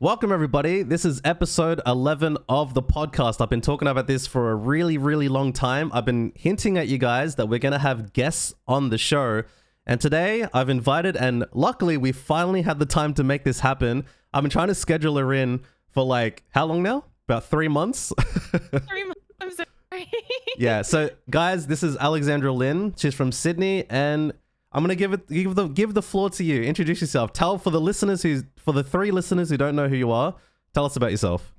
Welcome, everybody. This is episode 11 of the podcast. I've been talking about this for a really, really long time. I've been hinting at you guys that we're going to have guests on the show. And today I've invited, and luckily we finally had the time to make this happen. I've been trying to schedule her in for like, how long now? About 3 months? 3 months. I'm sorry. Yeah. So guys, this is Alexandra Lynne. She's from Sydney, and I'm gonna give the floor to you. Introduce yourself. Tell for the 3 listeners who don't know who you are. Tell us about yourself.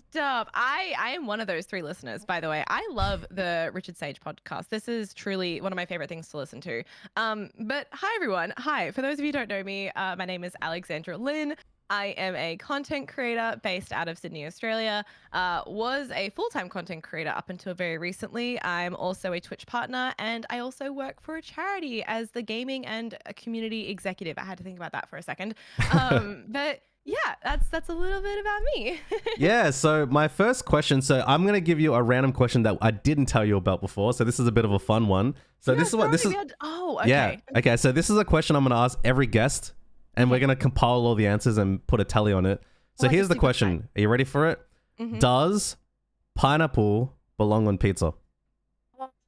Stop. I am one of those 3 listeners, by the way. I love the Richard Sage podcast. This is truly one of my favorite things to listen to. But hi everyone. Hi. For those of you who don't know me, my name is Alexandra Lynne. I am a content creator based out of Sydney, Australia. Was a full-time content creator up until very recently. I'm also a Twitch partner, and I also work for a charity as the gaming and a community executive. I had to think about that for a second. But yeah, that's a little bit about me. Yeah, so my first question, so I'm going to give you a random question that I didn't tell you about before. So this is a bit of a fun one. So Yeah, this is what this is. Oh, okay. Yeah. Okay, so this is a question I'm going to ask every guest, and we're going to compile all the answers and put a tally on it. So Well, here's the super question. exciting. Are you ready for it? Does pineapple belong on pizza?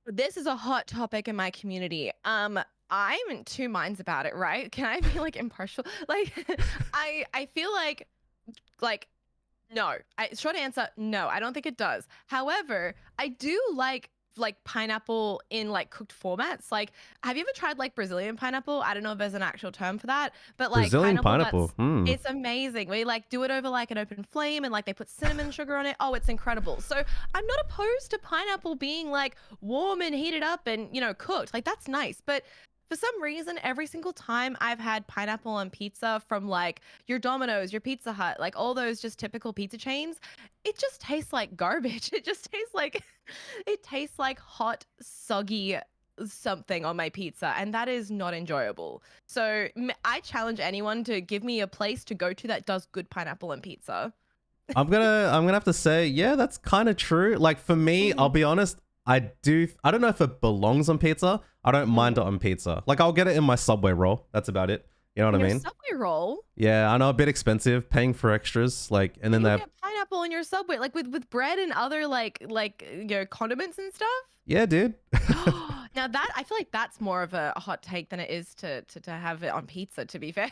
This is a hot topic in my community. I'm in 2 minds about it, right? Can I be like impartial? Like, I feel like no. Short answer, no. I don't think it does. However, I do like pineapple in like cooked formats. Like, have you ever tried like Brazilian pineapple? I don't know if there's an actual term for that, but like Brazilian pineapple. it's amazing. We like do it over like an open flame and like they put cinnamon sugar on it. Oh, it's incredible. So I'm not opposed to pineapple being like warm and heated up and cooked. Like that's nice, but for some reason, every single time I've had pineapple on pizza from like your Domino's, your Pizza Hut, like all those just typical pizza chains, it just tastes like garbage. It just tastes like it tastes like hot, soggy something on my pizza, and that is not enjoyable. So I challenge anyone to give me a place to go to that does good pineapple on pizza. I'm gonna have to say, yeah, that's kind of true. Like for me, I'll be honest, I don't know if it belongs on pizza. I don't mind it on pizza. Like I'll get it in my Subway roll. That's about it. You know what I Your mean? Subway roll. Yeah, I know, a bit expensive, paying for extras. Like, and then You they have, get pineapple in your Subway, like with bread and other like condiments and stuff. yeah, dude. Now that I feel like that's more of a hot take than it is to have it on pizza, to be fair.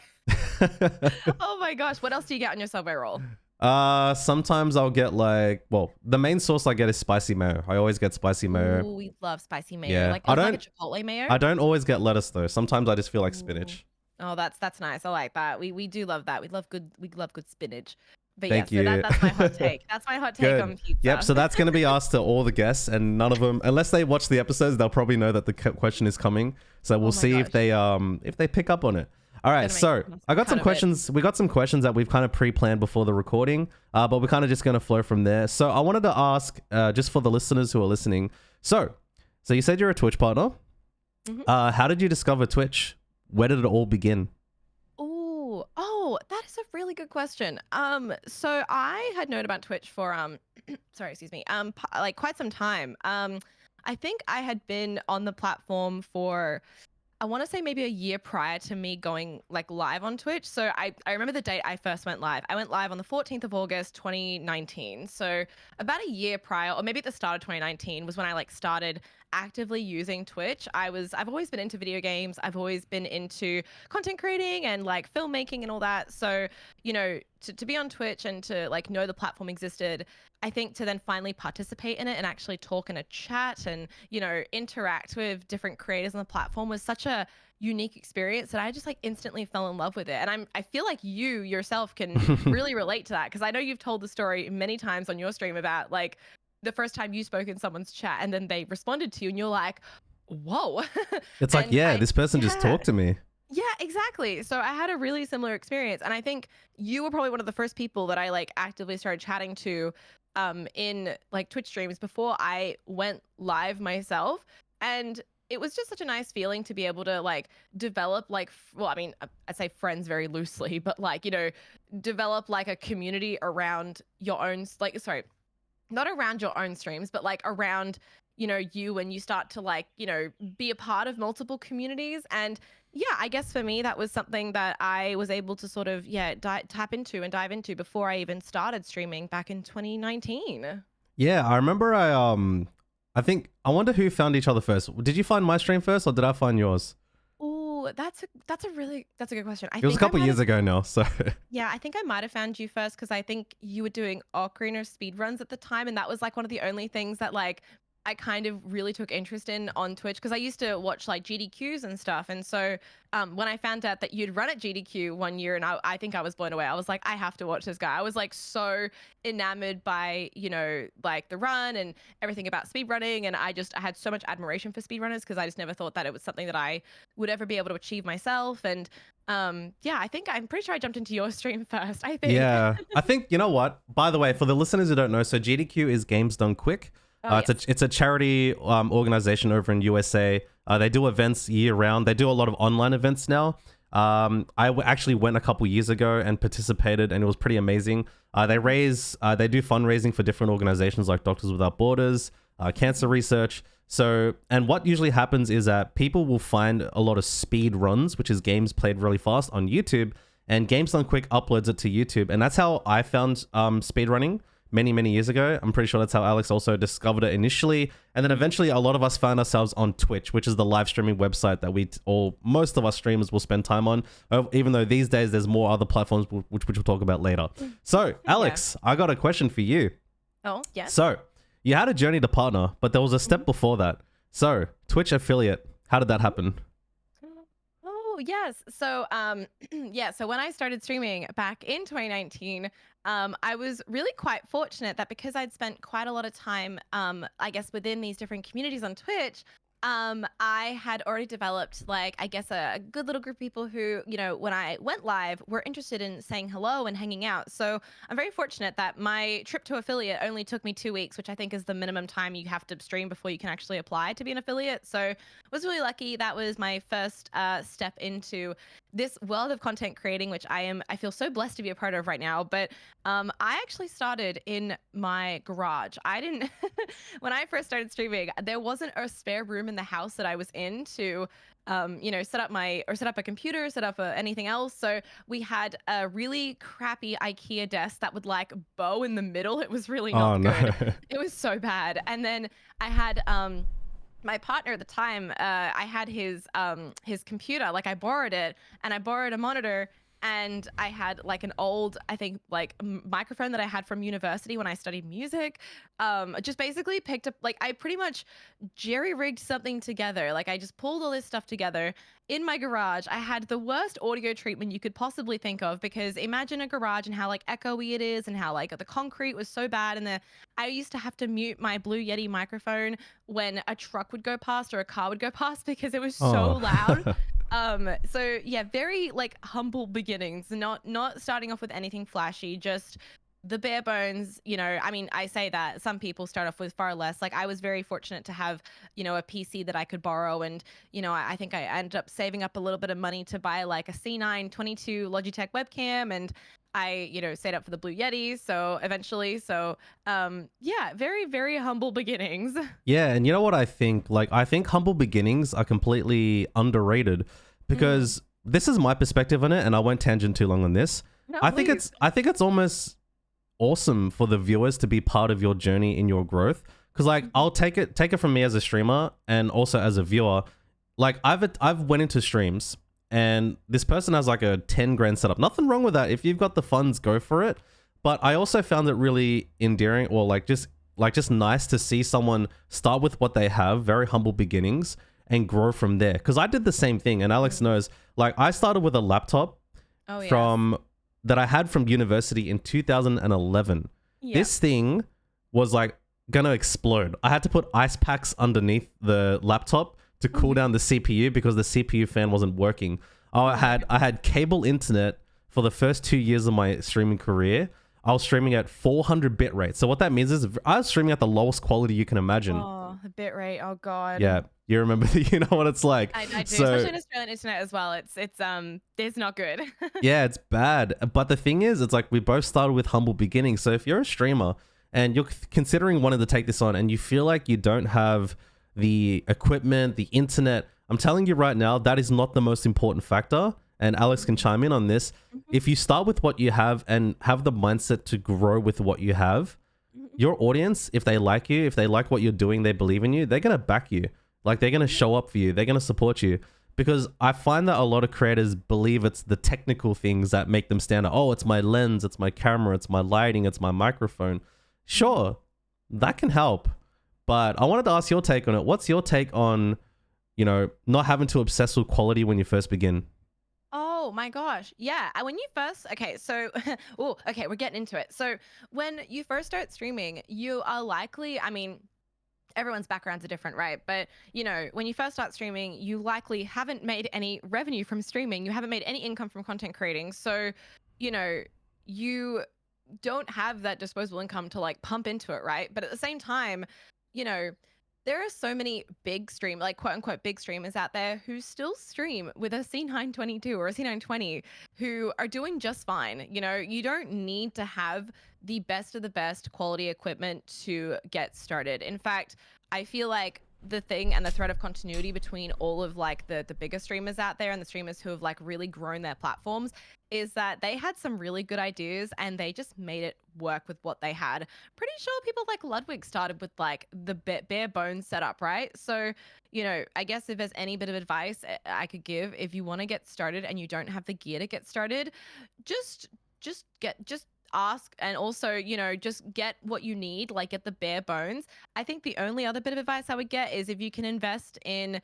Oh my gosh, what else do you get on your Subway roll? Sometimes I'll get like, well, the main sauce I get is spicy mayo. I always get spicy mayo. Ooh, we love spicy mayo. Yeah, Like I like a don't. Chipotle mayo. I don't always get lettuce though. Sometimes I just feel like Ooh. spinach. Oh, that's nice. I like that. We do love that. We love good spinach. But Thank yeah, you. so that's my hot take. That's my hot take Good. on pizza. Yep. So that's going to be asked to all the guests, and none of them, unless they watch the episodes, they'll probably know that the question is coming. So we'll my see if they pick up on it. All right. Gonna make So I got cut some of it. questions. We got some questions that we've kind of pre-planned before the recording, but we're kind of just going to flow from there. So I wanted to ask, just for the listeners who are listening. So you said you're a Twitch partner. How did you discover Twitch? Where did it all begin? Ooh, oh, that is a really good question. So I had known about Twitch for sorry, excuse me, like quite some time. I think I had been on the platform for, I want to say maybe a year prior to me going like live on Twitch. So I remember the date I first went live. I went live on the 14th of August, 2019. So about a year prior, or maybe at the start of 2019 was when I like started actively using Twitch. I've always been into video games. I've always been into content creating and like filmmaking and all that. So, to be on Twitch and to like know the platform existed, I think to then finally participate in it and actually talk in a chat and, interact with different creators on the platform was such a unique experience that I just like instantly fell in love with it. And I feel like you yourself can really relate to that, because I know you've told the story many times on your stream about like the first time you spoke in someone's chat and then they responded to you and you're like, whoa. It's like, And yeah, this person just talked to me. Yeah, exactly. So I had a really similar experience. And I think you were probably one of the first people that I like actively started chatting to in like Twitch streams before I went live myself. And it was just such a nice feeling to be able to like develop like, well, I mean, I say friends very loosely, but like, develop like a community around your own, like, sorry, not around your own streams, but like around, you when you start to like, be a part of multiple communities. And Yeah, I guess for me, that was something that I was able to sort of, yeah, tap into and dive into before I even started streaming back in 2019. Yeah, I remember I think I wonder who found each other first. Did you find my stream first or did I find yours? Oh, that's a good question. I It was a think I couple might years have ago now, so Yeah, I think I might have found you first because I think you were doing ocarina speed runs at the time, and that was like one of the only things that like I kind of really took interest in on Twitch because I used to watch like GDQs and stuff. And so when I found out that you'd run at GDQ one year, and I think I was blown away. I was like, I have to watch this guy. I was like so enamored by, like the run and everything about speed running. And I had so much admiration for speedrunners because I just never thought that it was something that I would ever be able to achieve myself. And yeah, I'm pretty sure I jumped into your stream first, I think. yeah. I think you know what? By the way, for the listeners who don't know, so GDQ is Games Done Quick. Oh, yes. It's a charity organization over in USA. They do events year round. They do a lot of online events now. Actually went a couple years ago and participated, and it was pretty amazing. They do fundraising for different organizations like Doctors Without Borders, cancer research. So, and what usually happens is that people will find a lot of speed runs, which is games played really fast on YouTube, and Games Done Quick uploads it to YouTube. And that's how I found speed running many years ago. I'm pretty sure that's how Alex also discovered it initially. And then eventually a lot of us found ourselves on Twitch, which is the live streaming website that most of us streamers will spend time on, even though these days there's more other platforms, which we'll talk about later. So, Alex, I got a question for you. Oh, yes. So, you had a journey to partner, but there was a step before that. So, Twitch affiliate, how did that happen? Oh, yes. So, yeah. So when I started streaming back in 2019, I was really quite fortunate that because I'd spent quite a lot of time, I guess, within these different communities on Twitch, I had already developed, like, I guess, a good little group of people who, when I went live, were interested in saying hello and hanging out. So I'm very fortunate that my trip to affiliate only took me 2 weeks, which I think is the minimum time you have to stream before you can actually apply to be an affiliate. So I was really lucky. That was my first step into this world of content creating, which I feel so blessed to be a part of right now. But I actually started in my garage. I didn't, when I first started streaming, there wasn't a spare room in the house that I was in to, set up a computer, set up anything else. So we had a really crappy IKEA desk that would like bow in the middle. It was really Oh, not no. good. It was so bad. And then I had, my partner at the time, I had his computer, like I borrowed it, and I borrowed a monitor, and I had like an old, I think, like microphone that I had from university when I studied music. Just basically picked up, like, I pretty much jerry rigged something together. Like I just pulled all this stuff together in my garage. I had the worst audio treatment you could possibly think of, because imagine a garage and how like echoey it is and how like the concrete was so bad. And I used to have to mute my Blue Yeti microphone when a truck would go past or a car would go past because it was so loud. Oh. So yeah, very like humble beginnings, not starting off with anything flashy, just the bare bones. I mean, I say that some people start off with far less. Like I was very fortunate to have, a PC that I could borrow, and I think I ended up saving up a little bit of money to buy like a C9 22 Logitech webcam, and I, stayed up for the Blue Yeti. So eventually, yeah, very, very humble beginnings. Yeah, and you know what I think? Like, I think humble beginnings are completely underrated because this is my perspective on it, and I won't tangent too long on this. No, I think please. it's almost awesome for the viewers to be part of your journey in your growth. Because like, I'll take it from me as a streamer and also as a viewer. Like, I've went into streams and this person has like a 10 grand setup. Nothing wrong with that. If you've got the funds, go for it. But I also found it really endearing, or like just nice to see someone start with what they have, very humble beginnings, and grow from there. Because I did the same thing, and Alex knows. Like, I started with a laptop Oh yeah. from that I had from university in 2011. Yeah. This thing was like gonna explode. I had to put ice packs underneath the laptop to cool down the CPU because the CPU fan wasn't working. I had cable internet for the first 2 years of my streaming career. I was streaming at 400 bit rate. So what that means is I was streaming at the lowest quality you can imagine. Oh, the bit rate. Oh god. Yeah, you remember, you know what it's like. I do, So, especially in Australian internet as well. It's not good. yeah, it's bad. But the thing is, it's like we both started with humble beginnings. So if you're a streamer and you're considering wanting to take this on and you feel like you don't have the equipment, the internet, I'm telling you right now, that is not the most important factor. And Alex can chime in on this. Mhm, If you start with what you have and have the mindset to grow with what you have, mhm, your audience, if they like you, if they like what you're doing, they believe in you, they're going to back you. Like they're going to mhm, show up for you. They're going to support you. Because I find that a lot of creators believe it's the technical things that make them stand out. Oh, it's my lens, it's my camera, it's my lighting, it's my microphone. mhm. Sure, that can help. But I wanted to ask your take on it. What's your take on, not having to obsess with quality when you first begin? Oh my gosh. Yeah. When you first, okay, so, oh, okay, we're getting into it. So, when you first start streaming, you are likely, I mean, everyone's backgrounds are different, right? But, when you first start streaming, you likely haven't made any revenue from streaming. You haven't made any income from content creating. So, you know, you don't have that disposable income to like pump into it, right? But at the same time, you know, there are so many big stream, like quote unquote big streamers out there who still stream with a C922 or a C920 who are doing just fine. You don't need to have the best of the best quality equipment to get started. In fact, I feel like the thing and the thread of continuity between all of like the bigger streamers out there and the streamers who have like really grown their platforms is that they had some really good ideas and they just made it work with what they had. Pretty sure people like Ludwig started with like the bare bones setup, right? So, I guess if there's any bit of advice I could give, if you want to get started and you don't have the gear to get started, just just ask, and also, just get what you need, like get the bare bones. I think the only other bit of advice I would get is if you can invest in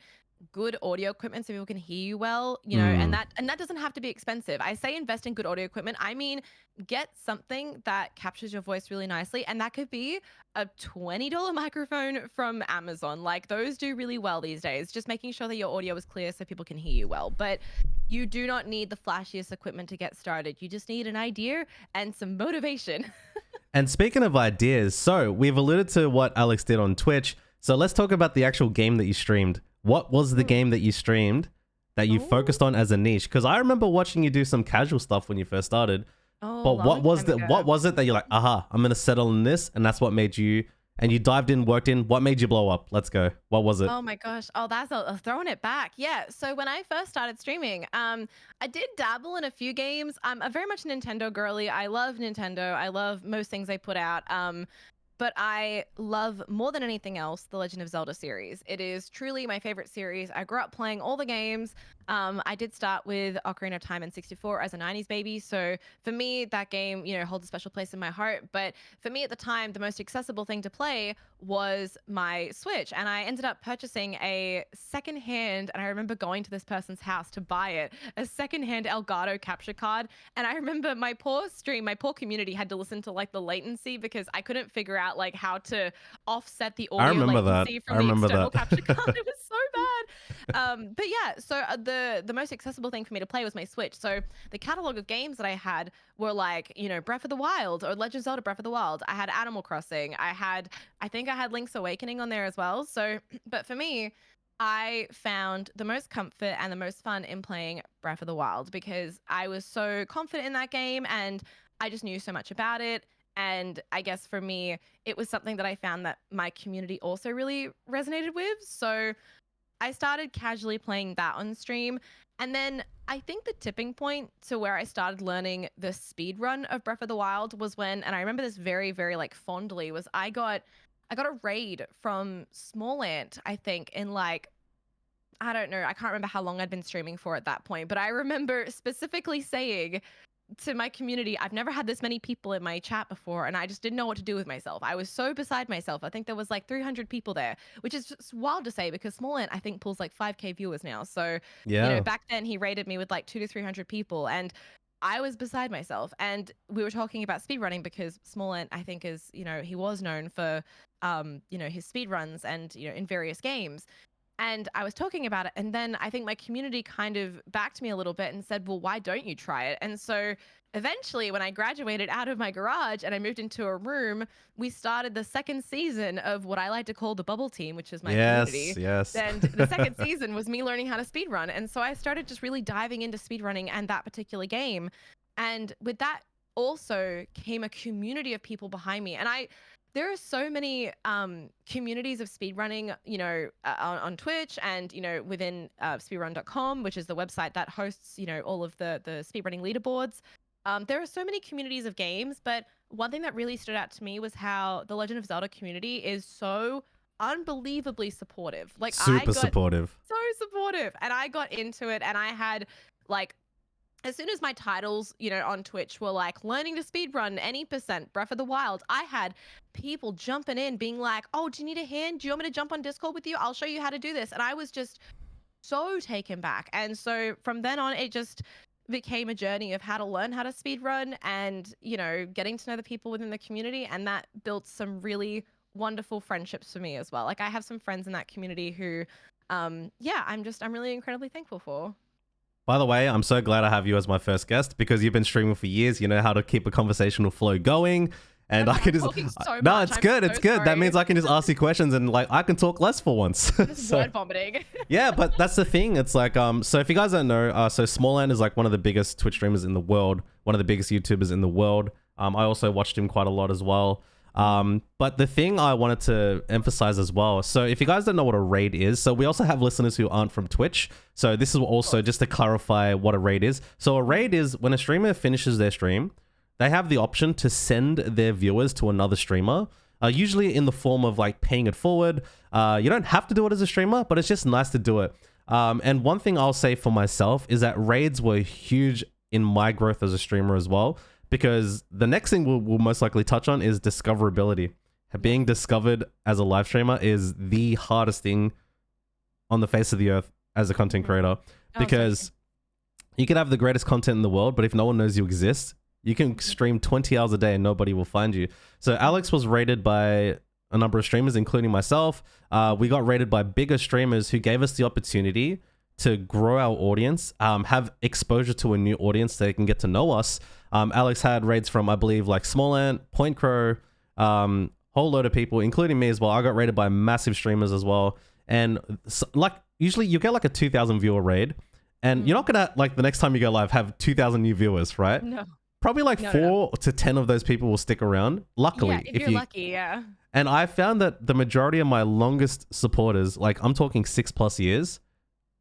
good audio equipment so people can hear you well, and Hmm. that doesn't have to be expensive. I say invest in good audio equipment. I mean, get something that captures your voice really nicely, and that could be a $20 microphone from Amazon. Like those do really well these days. Just making sure that your audio is clear so people can hear you well. But you do not need the flashiest equipment to get started. You just need an idea and some motivation. And speaking of ideas, so we've alluded to what Alex did on Twitch. So let's talk about the actual game that you streamed. What was the Mm. game that you streamed that you Oh, focused on as a niche? Because I remember watching you do some casual stuff when you first started. oh, But long time what ago. was it that you're like, aha, I'm gonna settle on this, and that's what made you, and you dived in, worked in, what made you blow up? Let's go. What was it? Oh my gosh. Oh, that's throwing it back. Yeah. So when I first started streaming, I did dabble in a few games. I'm a very much Nintendo girly. I love Nintendo. I love most things they put out. But I love more than anything else the Legend of Zelda series. It is truly my favorite series. I grew up playing all the games. I did start with Ocarina of Time and 64 as a 90s baby. So for me, that game, holds a special place in my heart. But for me at the time, the most accessible thing to play was my Switch. And I ended up purchasing a secondhand, and I remember going to this person's house to buy it, a secondhand Elgato capture card. And I remember my poor stream, my poor community had to listen to like the latency because I couldn't figure out like how to offset the I audio remember that. latency I from the remember external that. capture card. It was so bad. But yeah, so the most accessible thing for me to play was my Switch. So the catalog of games that I had were like, Breath of the Wild or Legend of Zelda Breath of the Wild. I had Animal Crossing. I think I had Link's Awakening on there as well. So, but for me, I found the most comfort and the most fun in playing Breath of the Wild because I was so confident in that game and I just knew so much about it. And I guess for me, it was something that I found that my community also really resonated with. So I started casually playing that on stream. And then I think the tipping point to where I started learning the speed run of Breath of the Wild was when, and I remember this very, very like fondly, was I got a raid from Small Ant, I think, in like I don't know, I can't remember how long I'd been streaming for at that point, but I remember specifically saying to my community, I've never had this many people in my chat before, and I just didn't know what to do with myself. I was so beside myself. I think there was like 300 people there, which is just wild to say because Small Ant, I think, pulls like 5K viewers now. So, Yeah. back then he rated me with like 200 to 300 people, and I was beside myself. And we were talking about speedrunning because Small Ant, I think, is, he was known for, his speed runs and, in various games. And I was talking about it. And then I think my community kind of backed me a little bit and said, well, why don't you try it? And so eventually, when I graduated out of my garage and I moved into a room, we started the second season of what I like to call the bubble team, which is my Yes, community. yes. And the second season was me learning how to speedrun. And so I started just really diving into speedrunning and that particular game. And with that also came a community of people behind me. And there are so many communities of speedrunning, on Twitch and, within speedrun.com, which is the website that hosts, all of the speedrunning leaderboards. There are so many communities of games, but one thing that really stood out to me was how the Legend of Zelda community is so unbelievably supportive. Like, I Super got supportive. so supportive, and I got into it, and I had like, as soon as my titles, on Twitch were like learning to speedrun any percent Breath of the Wild, I had people jumping in being like, oh, do you need a hand? Do you want me to jump on Discord with you? I'll show you how to do this. And I was just so taken back. And so from then on, it just became a journey of how to learn how to speedrun and, getting to know the people within the community. And that built some really wonderful friendships for me as well. Like, I have some friends in that community who, I'm really incredibly thankful for. By the way, I'm so glad I have you as my first guest because you've been streaming for years. You know how to keep a conversational flow going. And I can just so no, much. it's good. So It's good. sorry. That means I can just ask you questions and like I can talk less for once. Just word vomiting. Yeah, but that's the thing. It's like so if you guys don't know, so Smallland is like one of the biggest Twitch streamers in the world, one of the biggest YouTubers in the world. I also watched him quite a lot as well. But the thing I wanted to emphasize as well, so if you guys don't know what a raid is, so we also have listeners who aren't from Twitch. So this is also just to clarify what a raid is. So a raid is when a streamer finishes their stream, they have the option to send their viewers to another streamer, usually in the form of like paying it forward. You don't have to do it as a streamer, but it's just nice to do it. And one thing I'll say for myself is that raids were huge in my growth as a streamer as well. Because the next thing we'll most likely touch on is discoverability. Being discovered as a live streamer is the hardest thing on the face of the earth as a content creator. Because you can have the greatest content in the world, but if no one knows you exist, you can stream 20 hours a day and nobody will find you. So Alex was rated by a number of streamers, including myself. We got rated by bigger streamers who gave us the opportunity to grow our audience, have exposure to a new audience so they can get to know us. Alex had raids from, I believe, like Smallland, Point Crow, whole load of people, including me as well. I got rated by massive streamers as well. And like usually you get like a 2,000 viewer raid, and you're not gonna like the next time you go live have 2,000 new viewers, right? No. Probably like 4 to 10 of those people will stick around. Luckily, if you're lucky, yeah. And I found that the majority of my longest supporters, like I'm talking 6+ years,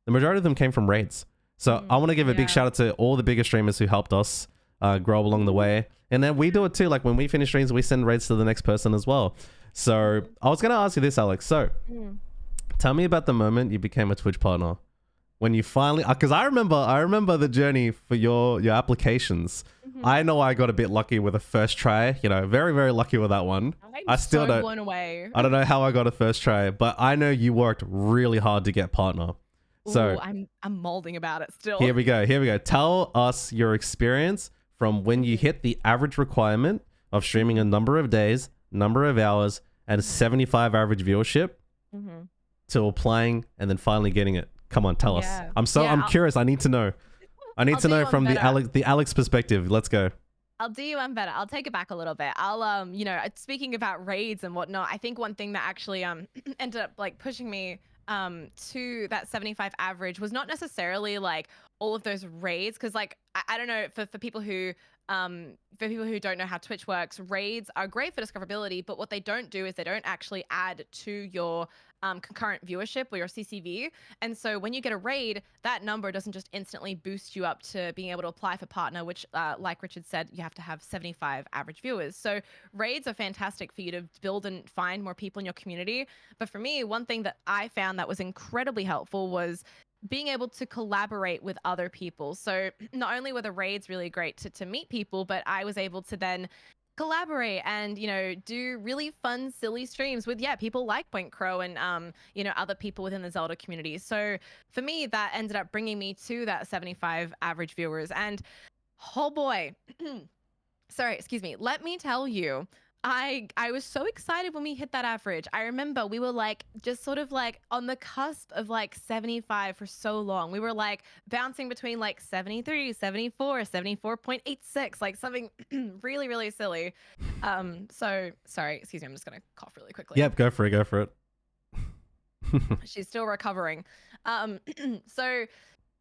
the majority of them came from raids. So I want to give a big shout out to all the bigger streamers who helped us grow along the way. And then we do it too. Like when we finish streams, we send raids to the next person as well. So I was going to ask you this, Alex. So tell me about the moment you became a Twitch partner. When you finally, because I remember the journey for your applications. I know I got a bit lucky with a first try, very, very lucky with that one. I still don't, blown away. I don't know how I got a first try, but I know you worked really hard to get partner. So I'm molding about it still. Here we go. Tell us your experience from when you hit the average requirement of streaming a number of days, number of hours, and 75 average viewership to applying and then finally getting it. Come on, tell us. I'm curious. I need to know. I need to know from the Alex perspective. Let's go. I'll do you one better. I'll take it back a little bit. I'll speaking about raids and whatnot, I think one thing that actually ended up like pushing me to that 75 average was not necessarily like all of those raids, because like I don't know, for people who don't know how Twitch works, raids are great for discoverability, but what they don't do is they don't actually add to your concurrent viewership or your CCV. And so when you get a raid, that number doesn't just instantly boost you up to being able to apply for partner, which like Richard said, you have to have 75 average viewers. So raids are fantastic for you to build and find more people in your community. But for me, one thing that I found that was incredibly helpful was being able to collaborate with other people. So not only were the raids really great to meet people, but I was able to then collaborate and do really fun, silly streams with people like Point Crow and other people within the Zelda community. So for me, that ended up bringing me to that 75 average viewers. And oh boy, sorry, excuse me, let me tell you, I was so excited when we hit that average. I remember we were like just sort of like on the cusp of like 75 for so long. We were like bouncing between like 73, 74, 74.86, like something really, really silly. So sorry, excuse me, I'm just gonna cough really quickly. Yep, go for it. She's still recovering. So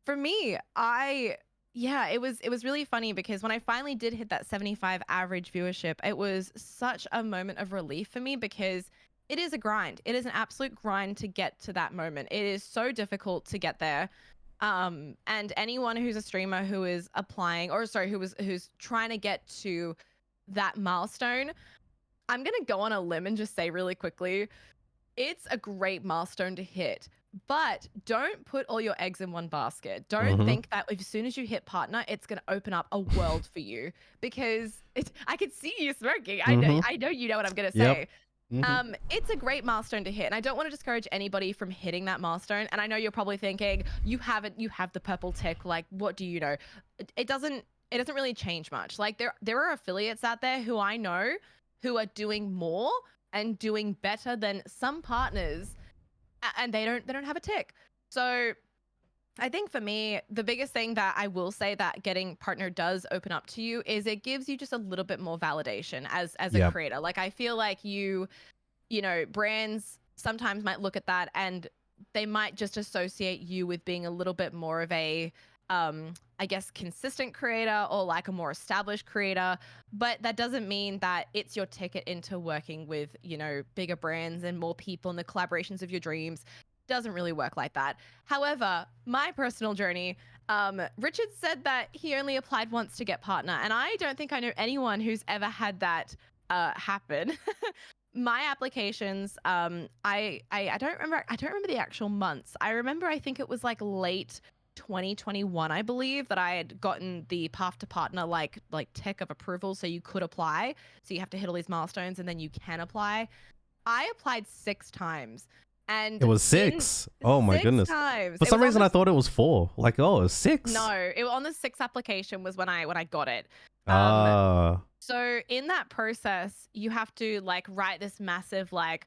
for me, I Yeah, it was really funny because when I finally did hit that 75 average viewership, it was such a moment of relief for me because it is a grind. It is an absolute grind to get to that moment. It is so difficult to get there. And anyone who's a streamer who is applying, or sorry, who's trying to get to that milestone, I'm gonna go on a limb and just say really quickly, it's a great milestone to hit, but don't put all your eggs in one basket. Don't Mm-hmm. think that as soon as you hit partner, it's going to open up a world for you because I could see you smirking. Mm-hmm. I know you know what I'm going to Yep. say. Mm-hmm. It's a great milestone to hit, and I don't want to discourage anybody from hitting that milestone. And I know you're probably thinking, you have the purple tick. Like, what do you know? It doesn't. It doesn't really change much. Like there are affiliates out there who I know who are doing more and doing better than some partners, and they don't have a tick. So I think for me, the biggest thing that I will say that getting partner does open up to you is it gives you just a little bit more validation as a Yep. creator. Like I feel like brands sometimes might look at that and they might just associate you with being a little bit more of a I guess consistent creator or like a more established creator, but that doesn't mean that it's your ticket into working with, bigger brands and more people and the collaborations of your dreams. Doesn't really work like that. However, my personal journey, Richard said that he only applied once to get partner, and I don't think I know anyone who's ever had that happen. My applications, I don't remember the actual months. I remember I think it was like late 2021, I believe, that I had gotten the path to partner like tick of approval, so you could apply. So you have to hit all these milestones and then you can apply. I applied 6 times, It and was in 6. Oh my six goodness. times, For it some was on reason, I this. thought it was 4. Like, oh, it was 6. No, it on the sixth application was when I got it. Um, Ah, so in that process, you have to like write this massive like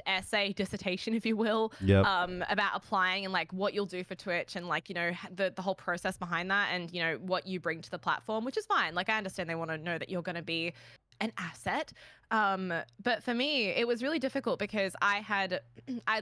essay dissertation, if you will, yep. about applying and like what you'll do for Twitch and like the whole process behind that and what you bring to the platform, which is fine. Like I understand they want to know that you're going to be an asset, but for me it was really difficult because I'd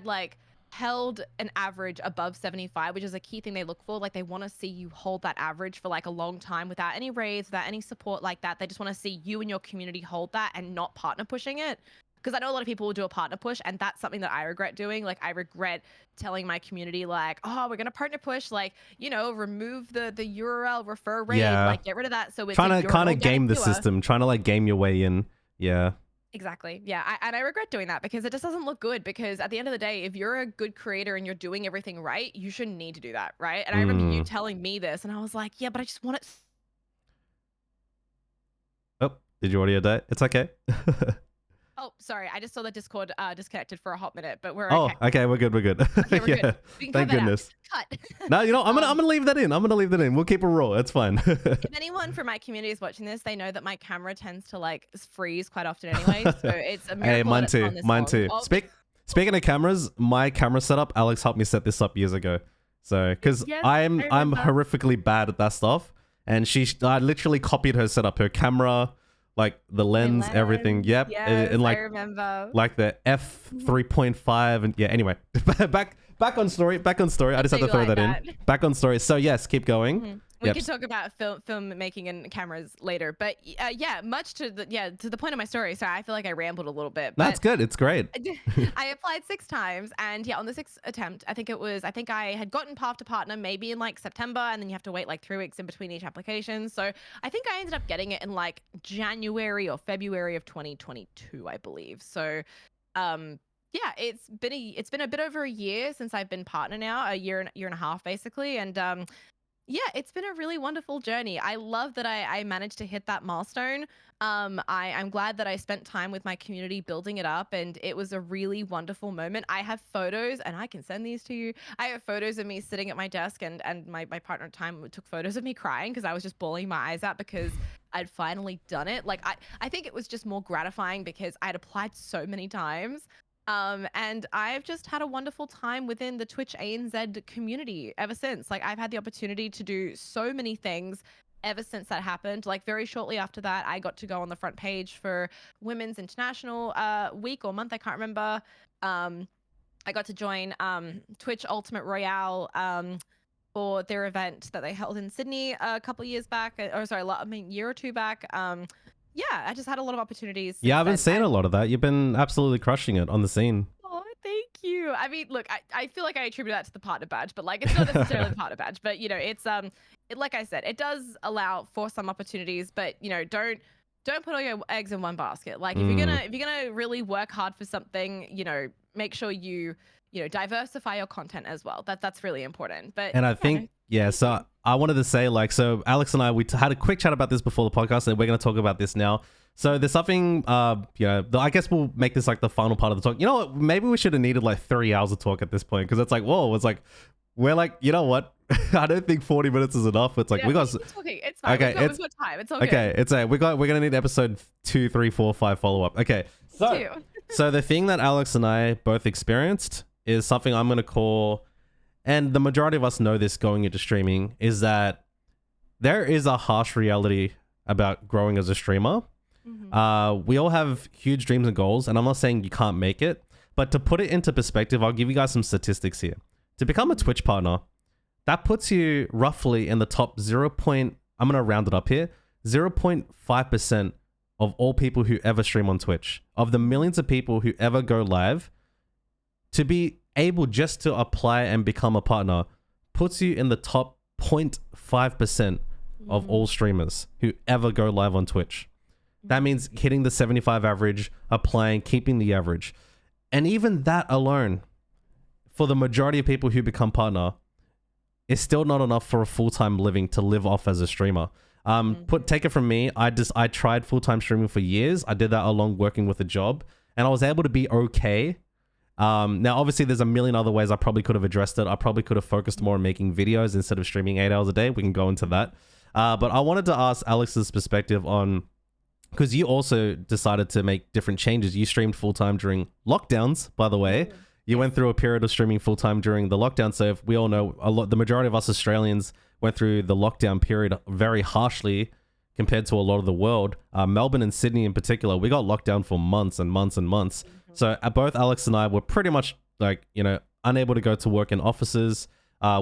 like held an average above 75, which is a key thing they look for. Like they want to see you hold that average for like a long time without any raise, without any support like that. They just want to see you and your community hold that and not partner pushing it. Because I know a lot of people will do a partner push, and that's something that I regret doing. Like I regret telling my community like, oh, we're gonna partner push, like, remove the URL refer raid, Yeah. like get rid of that so it's Trying to you're an kind of organic game the viewer. system, trying to like game your way in. Yeah. Exactly. Yeah. And I regret doing that because it just doesn't look good. Because at the end of the day, if you're a good creator and you're doing everything right, you shouldn't need to do that. Right. And I remember you Mm. telling me this, and I was like, yeah, but I just want it. Oh, did your audio die? It's okay. Oh, sorry. I just saw the Discord disconnected for a hot minute, but we're Oh, okay. okay, we're good. We're good. Okay, we're Yeah. good. We can cut Thank that goodness. out. Cut. No, I'm Um, gonna leave that in. I'm gonna leave that in. We'll keep it raw. It's fine. if anyone from my community is watching this, they know that my camera tends to like freeze quite often anyway. So it's a Hey, miracle that mine it's too. gone this Mine long. too. Oh, Speaking of cameras, my camera setup, Alex helped me set this up years ago. So, because yes, I'm I remember. horrifically bad at that stuff, and I literally copied her setup, her camera, like the lens, everything. Yep, Yes, and I like remember. the f3.5, and yeah. Anyway, back on story. Back on story. I just had to Something throw like that in. that. Back on story. So yes, keep going. Mhm. We Yep. can talk about film making and cameras later, but yeah, much to the point of my story. Sorry, I feel like I rambled a little bit, That's but good. It's great. I applied 6 times, and yeah, on the sixth attempt, I think I had gotten path to partner maybe in like September, and then you have to wait like 3 weeks in between each application. So I think I ended up getting it in like January or February of 2022, I believe. So, yeah, it's been a bit over a year since I've been partner now, a year and a half basically, and yeah, it's been a really wonderful journey. I love that I managed to hit that milestone. I'm glad that I spent time with my community building it up, and it was a really wonderful moment. I have photos, and I can send these to you. I have photos of me sitting at my desk, and my partner at the time took photos of me crying because I was just bawling my eyes out because I'd finally done it. Like I think it was just more gratifying because I'd applied so many times. And I've just had a wonderful time within the Twitch ANZ community ever since. Like I've had the opportunity to do so many things ever since that happened. Like very shortly after that, I got to go on the front page for Women's International Week or month, I can't remember. I got to join Twitch Ultimate Royale. for their event that they held in Sydney a couple of years back, or sorry, I mean, year or two back. Yeah, I just had a lot of opportunities Yeah, since I've been then. seeing a lot of that. You've been absolutely crushing it on the scene. Oh, thank you. I mean, look, I feel like I attribute that to the partner badge, but like it's not necessarily the partner badge. But it's like I said, it does allow for some opportunities, but don't put all your eggs in one basket. Like Mm. if you're gonna really work hard for something, make sure you diversify your content as well. That's really important. But And I yeah, no, think, yeah, thank you. so I wanted to say, like, so Alex and I, had a quick chat about this before the podcast, and we're going to talk about this now. So there's something, I guess we'll make this like the final part of the talk. You know what? Maybe we should have needed like 3 hours of talk at this point, because it's like, whoa, it's like, we're like, you know what? I don't think 40 minutes is enough. It's like, Yeah, we got, keep talking. It's fine. okay, We've got time. It's all good. okay, we're going to need episode 2, 3, 4, 5 follow up. Okay. So, Two. so the thing that Alex and I both experienced is something I'm going to call, and the majority of us know this going into streaming, is that there is a harsh reality about growing as a streamer. We all have huge dreams and goals, and I'm not saying you can't make it, but to put it into perspective, I'll give you guys some statistics here. To become a Twitch partner, that puts you roughly in the top 0. I'm going to round it up here, 0.5% of all people who ever stream on Twitch. Of the millions of people who ever go live, to be able just to apply and become a partner puts you in the top 0.5% of all streamers who ever go live on Twitch. That means hitting the 75 average, applying, keeping the average. And even that alone, for the majority of people who become partner, is still not enough for a full-time living to live off as a streamer. Take it from me. I tried full-time streaming for years. I did that along working with a job, and I was able to be okay. Now, obviously, there's a million other ways I probably could have addressed it. I probably could have focused more on making videos instead of streaming 8 hours a day. We can go into that. But I wanted to ask Alex's perspective on, because you also decided to make different changes. You streamed full-time during lockdowns, by the way. You went through a period of streaming full-time during the lockdown. So if we all know, the majority of us Australians went through the lockdown period very harshly compared to a lot of the world. Melbourne and Sydney in particular, we got locked down for months and months and months. So both Alex and I were pretty much like, unable to go to work in offices.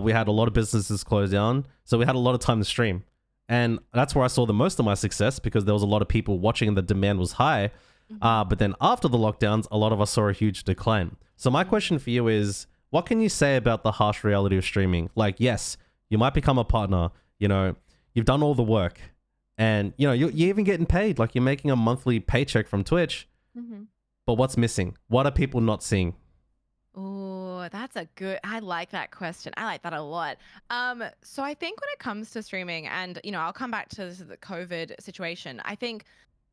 We had a lot of businesses closed down. So we had a lot of time to stream. And that's where I saw the most of my success, because there was a lot of people watching and the demand was high. But then after the lockdowns, a lot of us saw a huge decline. So my question for you is, what can you say about the harsh reality of streaming? Like, yes, you might become a partner, you've done all the work, and you're even getting paid. Like, you're making a monthly paycheck from Twitch. But what's missing? What are people not seeing? Oh, I like that question. I like that a lot. So I think when it comes to streaming, and I'll come back to the COVID situation. I think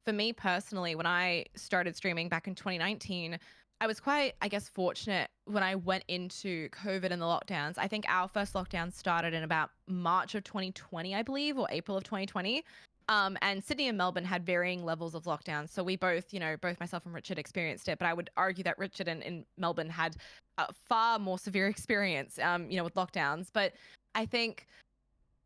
for me personally, when I started streaming back in 2019, I was quite, I guess, fortunate when I went into COVID and the lockdowns. I think our first lockdown started in about March of 2020, I believe, or April of 2020. And Sydney and Melbourne had varying levels of lockdown. So we both, both myself and Richard experienced it. But I would argue that Richard in Melbourne had a far more severe experience, with lockdowns. But I think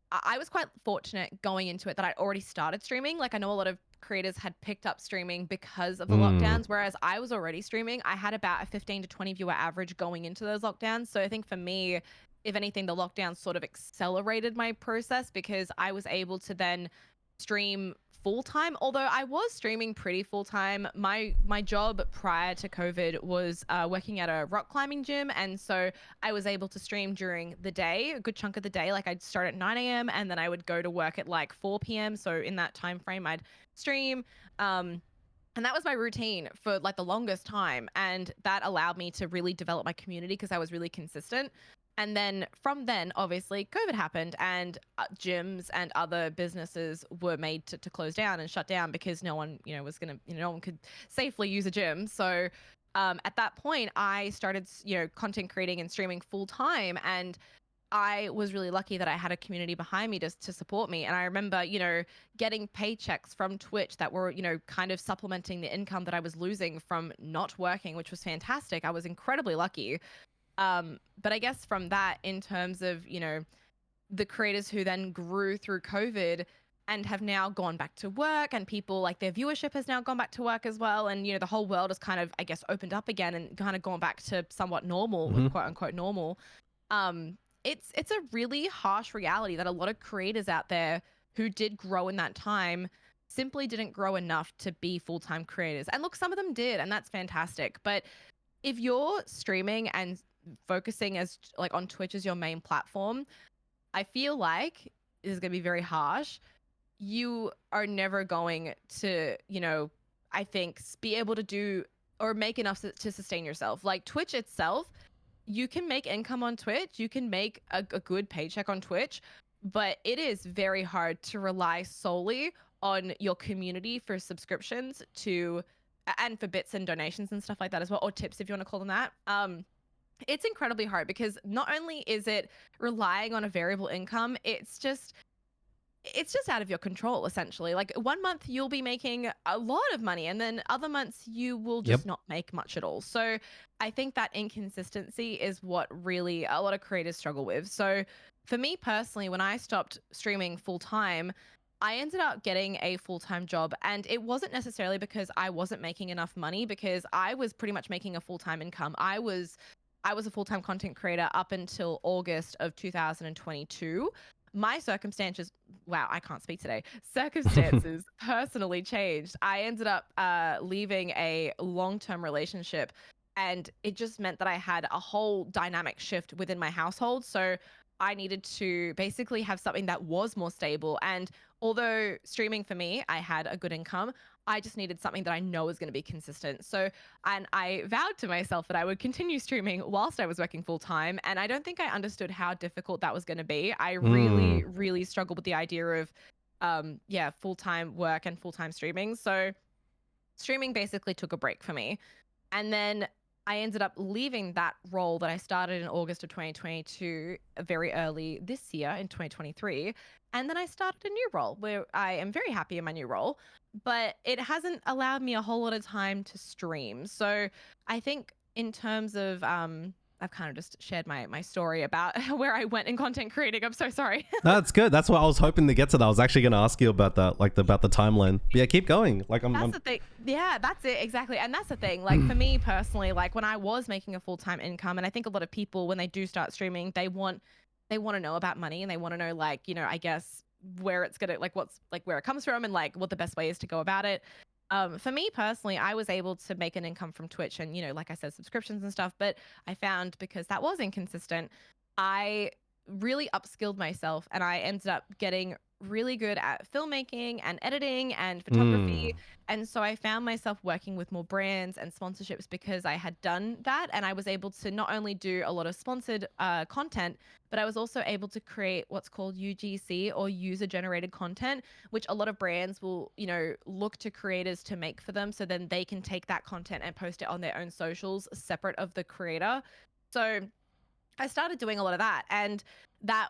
I was quite fortunate going into it that I'd already started streaming. Like, I know a lot of creators had picked up streaming because of the lockdowns, whereas I was already streaming. I had about a 15 to 20 viewer average going into those lockdowns. So I think for me, if anything, the lockdown sort of accelerated my process, because I was able to then stream full time. Although I was streaming pretty full time. My job prior to COVID was working at a rock climbing gym, and so I was able to stream during the day, a good chunk of the day. Like, I'd start at 9 a.m. and then I would go to work at like 4 p.m. So in that time frame, I'd stream. And that was my routine for like the longest time, and that allowed me to really develop my community because I was really consistent. And then from then, obviously, COVID happened, and gyms and other businesses were made to close down and shut down because no one, was going to, no one could safely use a gym. So at that point, I started, content creating and streaming full time. And I was really lucky that I had a community behind me to support me. And I remember, getting paychecks from Twitch that were, kind of supplementing the income that I was losing from not working, which was fantastic. I was incredibly lucky. But I guess from that, in terms of, the creators who then grew through COVID and have now gone back to work, and people, like, their viewership has now gone back to work as well. And, the whole world has kind of, I guess, opened up again and kind of gone back to somewhat normal, quote unquote normal. it's a really harsh reality that a lot of creators out there who did grow in that time simply didn't grow enough to be full-time creators. And look, some of them did, and that's fantastic. But if you're streaming and focusing as like on Twitch as your main platform, I feel like this is going to be very harsh. You are never going to, I think be able to do or make enough to sustain yourself. Like Twitch itself, you can make income on Twitch, you can make a good paycheck on Twitch, but it is very hard to rely solely on your community for subscriptions and for bits and donations and stuff like that as well, or tips if you want to call them that. It's incredibly hard because not only is it relying on a variable income, it's just out of your control essentially. Like one month you'll be making a lot of money and then other months you will just not make much at all. So I think that inconsistency is what really a lot of creators struggle with. So for me personally, when I stopped streaming full time, I ended up getting a full-time job, and it wasn't necessarily because I wasn't making enough money, because I was pretty much making a full-time income. I was a full-time content creator up until August of 2022. My circumstances, wow, I can't speak today. Circumstances personally changed. I ended up leaving a long-term relationship, and it just meant that I had a whole dynamic shift within my household. So I needed to basically have something that was more stable. And although streaming for me, I had a good income, I just needed something that I know is going to be consistent. So, and I vowed to myself that I would continue streaming whilst I was working full time. And I don't think I understood how difficult that was going to be. I really, really struggled with the idea of, full-time work and full-time streaming. So streaming basically took a break for me. And then I ended up leaving that role that I started in August of 2022 very early this year in 2023. And then I started a new role where I am very happy in my new role, but it hasn't allowed me a whole lot of time to stream. So I think in terms of, I've kind of just shared my story about where I went in content creating. I'm so sorry. No, that's good. That's what I was hoping to get to. That I was actually going to ask you about that, like about the timeline. But yeah, keep going. Like that's the thing. Yeah, that's it exactly. And that's the thing. Like for me personally, like when I was making a full-time income, and I think a lot of people when they do start streaming, they want to know about money, and they want to know, like, I guess where it's gonna, like, what's, like, where it comes from, and like what the best way is to go about it. For me personally, I was able to make an income from Twitch and, like I said, subscriptions and stuff. But I found, because that was inconsistent, I really upskilled myself, and I ended up getting really good at filmmaking and editing and photography. And so I found myself working with more brands and sponsorships because I had done that. And I was able to not only do a lot of sponsored content, but I was also able to create what's called UGC, or user generated content, which a lot of brands will, look to creators to make for them. So then they can take that content and post it on their own socials separate of the creator. So I started doing a lot of that, and that,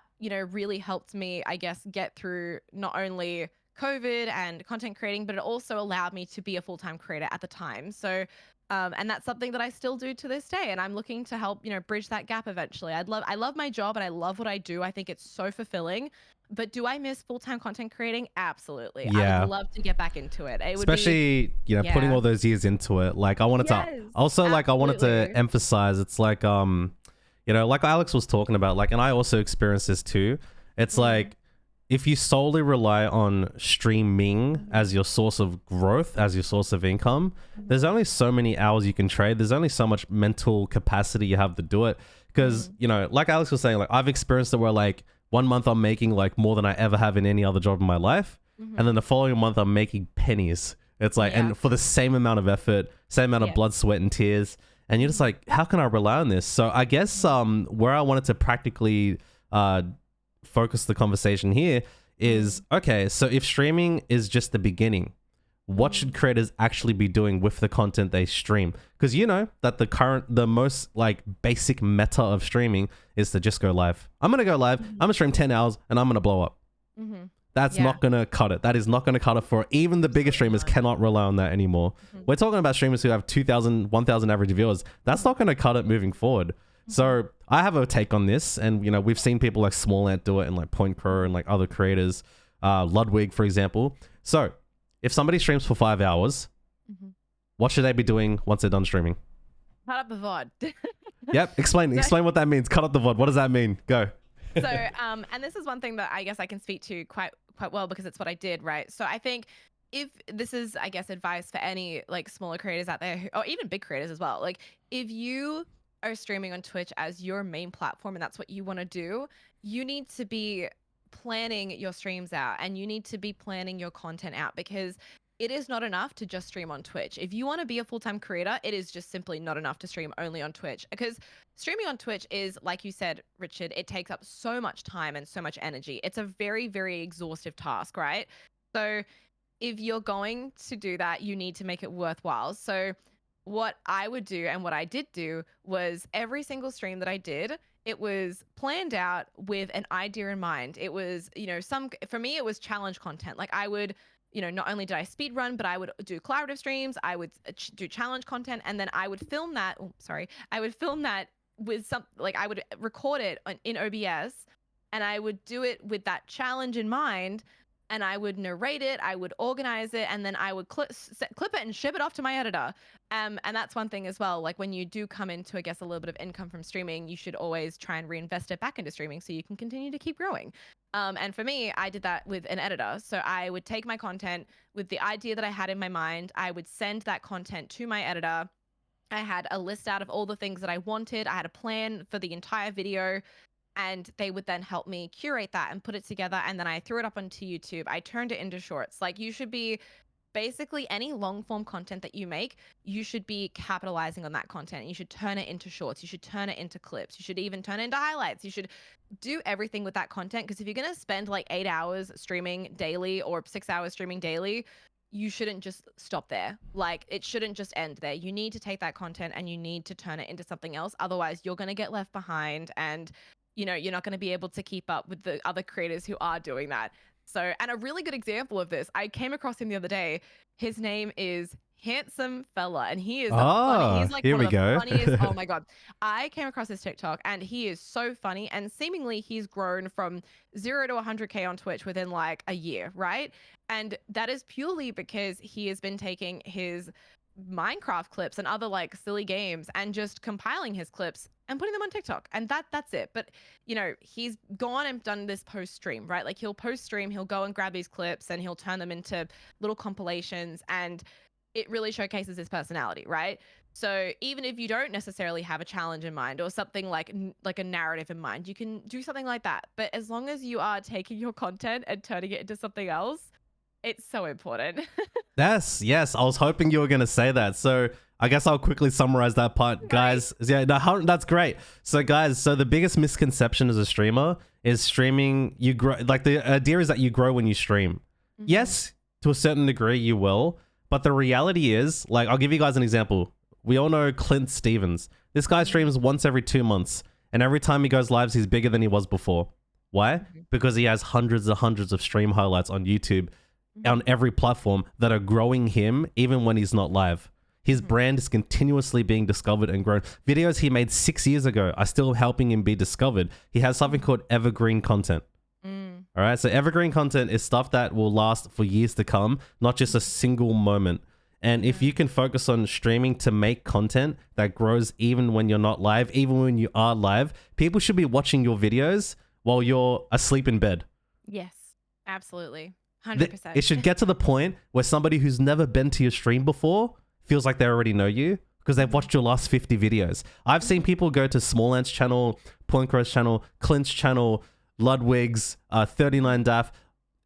really helped me, I guess, get through not only COVID and content creating, but it also allowed me to be a full-time creator at the time. So, and that's something that I still do to this day, and I'm looking to help, bridge that gap eventually. I love my job and I love what I do. I think it's so fulfilling. But do I miss full-time content creating? Absolutely. Yeah. I would love to get back into it. Especially, putting all those years into it. Like I wanted to also, like, I wanted to emphasize, it's like, like Alex was talking about, like, and I also experienced this too. It's like, if you solely rely on streaming as your source of growth, as your source of income, there's only so many hours you can trade. There's only so much mental capacity you have to do it. Because, like Alex was saying, like, I've experienced it where, like, 1 month I'm making like more than I ever have in any other job in my life. And then the following month I'm making pennies. It's like, and for the same amount of effort, same amount of blood, sweat, and tears. And you're just like, how can I rely on this? So I guess where I wanted to practically focus the conversation here is, okay, so if streaming is just the beginning, what should creators actually be doing with the content they stream? Because that the most like basic meta of streaming is to just go live. I'm going to go live. I'm going to stream 10 hours and I'm going to blow up. That's not going to cut it. That is not going to cut it for even the biggest streamers. Cannot rely on that anymore. We're talking about streamers who have 2,000, 1,000 average viewers. That's not going to cut it moving forward. So I have a take on this, and we've seen people like Small Ant do it, and like Point Crow and like other creators, Ludwig, for example. So if somebody streams for 5 hours, what should they be doing once they're done streaming? Cut up the VOD. Yep. Explain what that means. Cut up the VOD. What does that mean? Go. So, and this is one thing that I guess I can speak to quite well because it's what I did, right? So I think if this is, I guess, advice for any like smaller creators out there, or even big creators as well, like if you are streaming on Twitch as your main platform and that's what you want to do, you need to be planning your streams out and you need to be planning your content out because it is not enough to just stream on Twitch. If you want to be a full-time creator, it is just simply not enough to stream only on Twitch because streaming on Twitch is, like you said, Richard, it takes up so much time and so much energy. It's a very, very exhaustive task, right? So if you're going to do that, you need to make it worthwhile. So what I would do and what I did do was every single stream that I did, it was planned out with an idea in mind. It was, for me, it was challenge content. Like I would, not only did I speed run, but I would do collaborative streams, I would do challenge content, and then I would film that. Oh, sorry. I would film that with like I would record it in OBS and I would do it with that challenge in mind and I would narrate it, I would organize it, and then I would clip it and ship it off to my editor. And that's one thing as well. Like when you do come into, I guess, a little bit of income from streaming, you should always try and reinvest it back into streaming so you can continue to keep growing. And for me, I did that with an editor. So I would take my content with the idea that I had in my mind. I would send that content to my editor. I had a list out of all the things that I wanted. I had a plan for the entire video and they would then help me curate that and put it together and then I threw it up onto YouTube. I turned it into shorts. Like you should be basically any long form content that you make, you should be capitalizing on that content. You should turn it into shorts. You should turn it into clips. You should even turn it into highlights. You should do everything with that content because if you're going to spend like 8 hours streaming daily or 6 hours streaming daily, you shouldn't just stop there. Like it shouldn't just end there. You need to take that content and you need to turn it into something else. Otherwise, you're going to get left behind and you're not going to be able to keep up with the other creators who are doing that. So, and a really good example of this, I came across him the other day. His name is Handsome Fella, and he is Ah, he's like here one we of the go. funniest. Oh my God. I came across his TikTok and he is so funny. And seemingly he's grown from 0 to 100K on Twitch within like a year, right? And that is purely because he has been taking his Minecraft clips and other like silly games and just compiling his clips and putting them on TikTok. And that's it. But he's gone and done this post stream, right? Like he'll post stream, he'll go and grab these clips and he'll turn them into little compilations and it really showcases his personality, right? So even if you don't necessarily have a challenge in mind or something like a narrative in mind, you can do something like that. But as long as you are taking your content and turning it into something else, it's so important. Yes. I was hoping you were going to say that. So I guess I'll quickly summarize that part, Right. guys. Yeah, no, that's great. So, guys, the biggest misconception as a streamer is streaming. You grow, like the idea is that you grow when you stream. Mhm. Yes, to a certain degree, you will. But the reality is, like, I'll give you guys an example. We all know Clint Stevens. This guy streams once every 2 months, and every time he goes live, he's bigger than he was before. Why? Because he has hundreds and hundreds of stream highlights on YouTube on every platform that are growing him even when he's not live. His brand is continuously being discovered and grown. Videos he made 6 years ago are still helping him be discovered. He has something called evergreen content. All right, so evergreen content is stuff that will last for years to come, not just a single moment. And if you can focus on streaming to make content that grows even when you're not live, even when you are live, people should be watching your videos while you're asleep in bed. Yes, absolutely. 100%. It should get to the point where somebody who's never been to your stream before feels like they already know you because they've watched your last 50 videos. I've seen people go to Small Ant's channel, Pointcrow's channel, Clint's channel, Ludwig's, 39daff,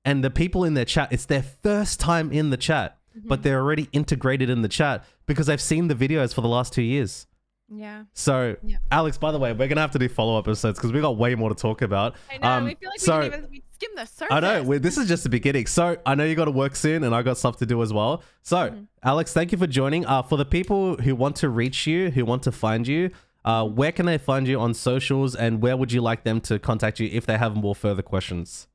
and the people in their chat, it's their first time in the chat, but they're already integrated in the chat because they've seen the videos for the last 2 years. Yeah. So, Alex, by the way, we're going to have to do follow-up episodes because we got way more to talk about. I know, we feel like we skimmed the surface. I know, this is just the beginning. So, I know you got to work soon and I got stuff to do as well. So, Alex, thank you for joining. For the people who want to reach you, who want to find you, where can they find you on socials and where would you like them to contact you if they have more further questions?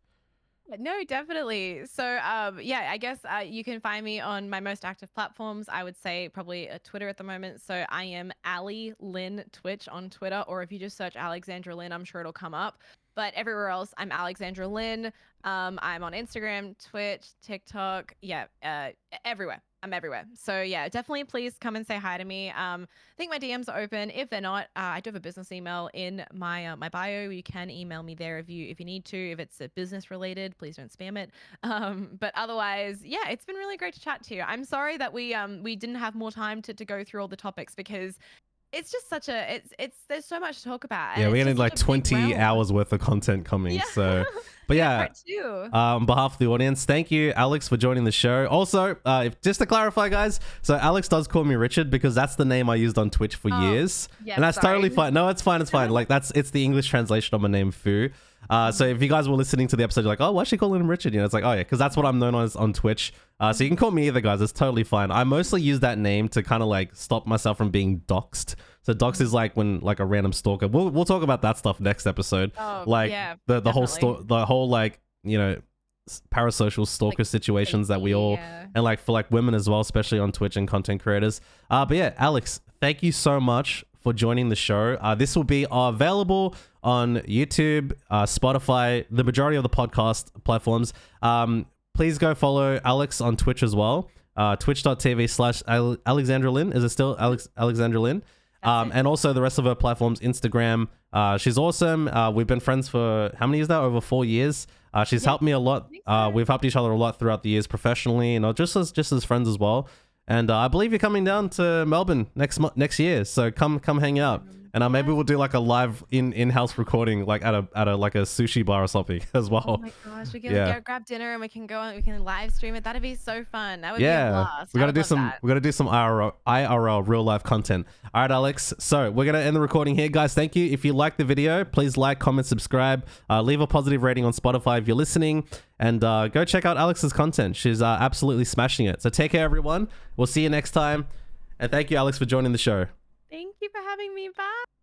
No, definitely. So, I guess you can find me on my most active platforms. I would say probably Twitter at the moment. So I am Ali Lynne Twitch on Twitter, or if you just search Alexandra Lynne, I'm sure it'll come up. But everywhere else, I'm Alexandra Lynne. I'm on Instagram, Twitch, TikTok, everywhere. I'm everywhere. So yeah, definitely please come and say hi to me. I think my DMs are open. If they're not, I do have a business email in my my bio. You can email me there if you need to. If it's business related, please don't spam it. But otherwise, yeah, it's been really great to chat to you. I'm sorry that we didn't have more time to go through all the topics because it's just such a it's there's so much to talk about and Yeah, we're it's gonna just need such like a big 20 realm. hours worth of content coming. Yeah. So, but Yeah, yeah, part two. on behalf of the audience, thank you, Alex, for joining the show. Also, just to clarify, guys, so Alex does call me Richard because that's the name I used on Twitch for Oh, years, yeah, and that's sorry. totally fine. No, it's fine. It's fine. Like it's the English translation of my name, Fu. So if you guys were listening to the episode, you're like, oh, why's she calling him Richard? You know, it's like, oh yeah, because that's what I'm known as on Twitch. So you can call me either, guys. It's totally fine. I mostly use that name to kind of like stop myself from being doxxed. So dox is like when like a random stalker. We'll talk about that stuff next episode. Oh, Like yeah, the whole definitely. the whole like, you know, parasocial stalker Like, situations that we all, yeah. and like for like women as well, especially on Twitch and content creators. But yeah, Alex, thank you so much for joining the show. This will be available on YouTube, Spotify, the majority of the podcast platforms. Please go follow Alex on Twitch as well. Twitch.tv/Alexandra Lynne. Is it still Alexandra Lynne? And also the rest of her platforms, Instagram. She's awesome. We've been friends for how many years now? Over 4 years. She's helped me a lot. We've helped each other a lot throughout the years professionally, and just as friends as well. And I believe you're coming down to Melbourne next year, so come hang out. And maybe we'll do like a live in-house recording, like at a like a sushi bar or something as well. Oh my gosh, we can Yeah. go grab dinner and we can go and we can live stream it. That'd be so fun. That would be a Yeah, blast. we I gotta would do love some. that. We gotta do some IRL, real life content. All right, Alex. So we're gonna end the recording here, guys. Thank you. If you like the video, please like, comment, subscribe. Leave a positive rating on Spotify if you're listening, and go check out Alex's content. She's absolutely smashing it. So take care, everyone. We'll see you next time, and thank you, Alex, for joining the show. Thank you for having me. Bye.